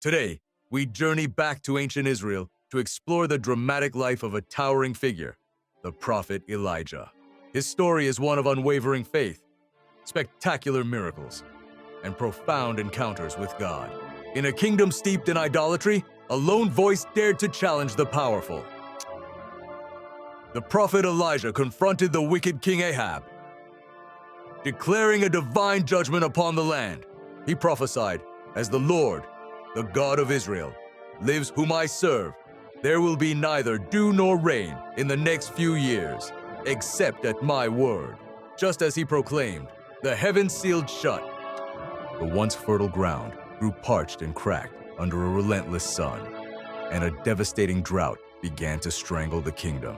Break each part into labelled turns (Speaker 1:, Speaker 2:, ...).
Speaker 1: Today, we journey back to ancient Israel to explore the dramatic life of a towering figure, the prophet Elijah. His story is one of unwavering faith, spectacular miracles, and profound encounters with God. In a kingdom steeped in idolatry, a lone voice dared to challenge the powerful. The prophet Elijah confronted the wicked King Ahab, declaring a divine judgment upon the land. He prophesied, "As the Lord, the God of Israel, lives whom I serve, there will be neither dew nor rain in the next few years, except at my word." Just as he proclaimed, the heavens sealed shut. The once fertile ground grew parched and cracked under a relentless sun, and a devastating drought began to strangle the kingdom.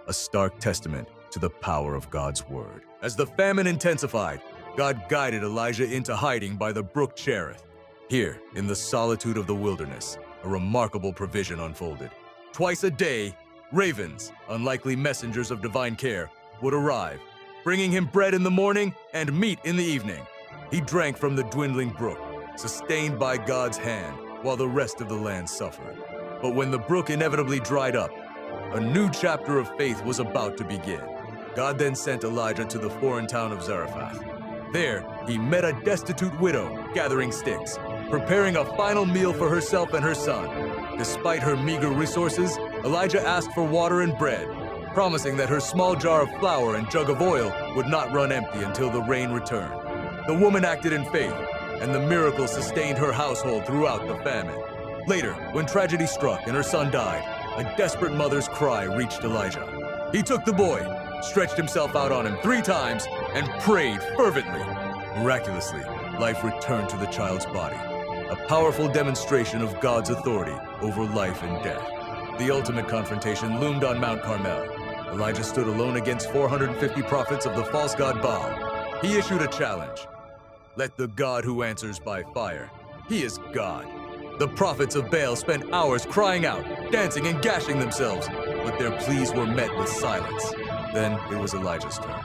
Speaker 1: A stark testament to the power of God's word. As the famine intensified, God guided Elijah into hiding by the brook Cherith. Here, in the solitude of the wilderness, a remarkable provision unfolded. Twice a day, ravens, unlikely messengers of divine care, would arrive, bringing him bread in the morning and meat in the evening. He drank from the dwindling brook, sustained by God's hand, while the rest of the land suffered. But when the brook inevitably dried up, a new chapter of faith was about to begin. God then sent Elijah to the foreign town of Zarephath. There, he met a destitute widow gathering sticks, preparing a final meal for herself and her son. Despite her meager resources, Elijah asked for water and bread, promising that her small jar of flour and jug of oil would not run empty until the rain returned. The woman acted in faith, and the miracle sustained her household throughout the famine. Later, when tragedy struck and her son died, a desperate mother's cry reached Elijah. He took the boy, stretched himself out on him 3 times, and prayed fervently. Miraculously, life returned to the child's body, a powerful demonstration of God's authority over life and death. The ultimate confrontation loomed on Mount Carmel. Elijah stood alone against 450 prophets of the false god Baal. He issued a challenge. "Let the God who answers by fire. He is God." The prophets of Baal spent hours crying out, dancing and gashing themselves, but their pleas were met with silence. Then it was Elijah's turn.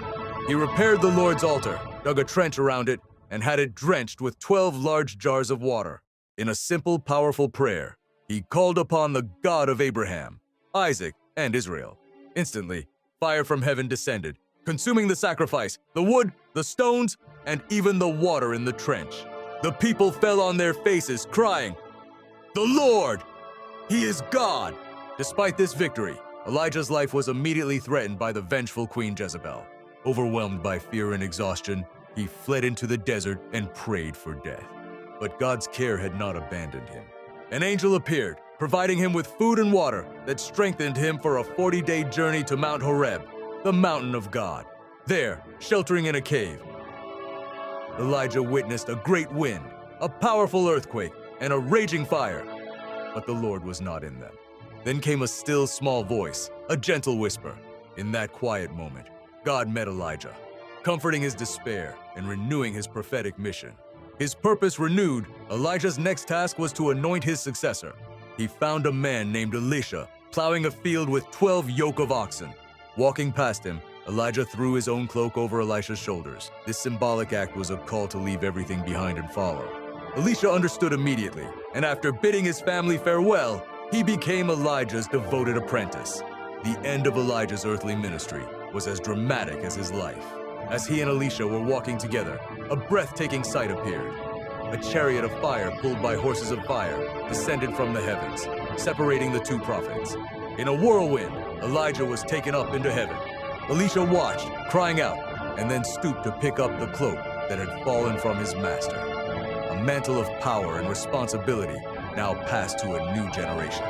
Speaker 1: He repaired the Lord's altar, dug a trench around it, and had it drenched with 12 large jars of water. In a simple, powerful prayer, he called upon the God of Abraham, Isaac, and Israel. Instantly, fire from heaven descended, consuming the sacrifice, the wood, the stones, and even the water in the trench. The people fell on their faces, crying, "The Lord! He is God!" Despite this victory, Elijah's life was immediately threatened by the vengeful Queen Jezebel. Overwhelmed by fear and exhaustion, he fled into the desert and prayed for death. But God's care had not abandoned him. An angel appeared, providing him with food and water that strengthened him for a 40-day journey to Mount Horeb, the mountain of God. There, sheltering in a cave, Elijah witnessed a great wind, a powerful earthquake, and a raging fire. But the Lord was not in them. Then came a still small voice, a gentle whisper. In that quiet moment, God met Elijah, comforting his despair and renewing his prophetic mission. His purpose renewed, Elijah's next task was to anoint his successor. He found a man named Elisha plowing a field with 12 yoke of oxen. Walking past him, Elijah threw his own cloak over Elisha's shoulders. This symbolic act was a call to leave everything behind and follow. Elisha understood immediately, and after bidding his family farewell, he became Elijah's devoted apprentice. The end of Elijah's earthly ministry was as dramatic as his life. As he and Elisha were walking together, a breathtaking sight appeared. A chariot of fire pulled by horses of fire descended from the heavens, separating the 2 prophets. In a whirlwind, Elijah was taken up into heaven. Elisha watched, crying out, and then stooped to pick up the cloak that had fallen from his master. A mantle of power and responsibility now passed to a new generation.